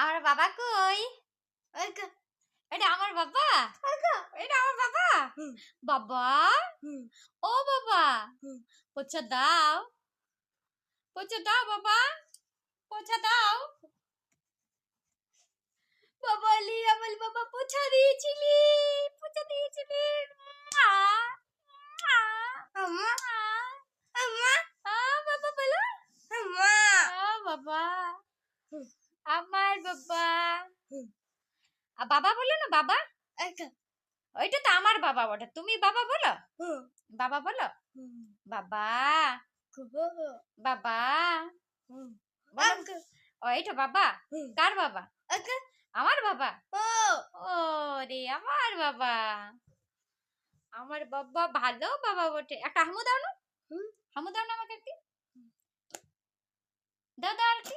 আমার বাবা কই? এটা আমার বাবা? এটা আমার বাবা? বাবা? ও বাবা, পোছা দাও, পোছা দাও বাবা, পোছা দাও। বাবা লি আমার বাবা পোছা দিয়েছিলি, পোছা দিয়েছিলি। বাবা বলো। বাবা, আমার বাবা। বাবা বলো না, বাবা। ওইটা তো আমার বাবা, ওটা তুমি বাবা বলো। বাবা বলো। বাবা, বাবা বলো। ও এইটা বাবা। কার বাবা? আমার বাবা। ও রে আমার বাবা, আমার বাবা ভালো বাবা বটে। একটা হামু দাও না, হামু দাও না আমাকে একটি, দাও দাও আর কি।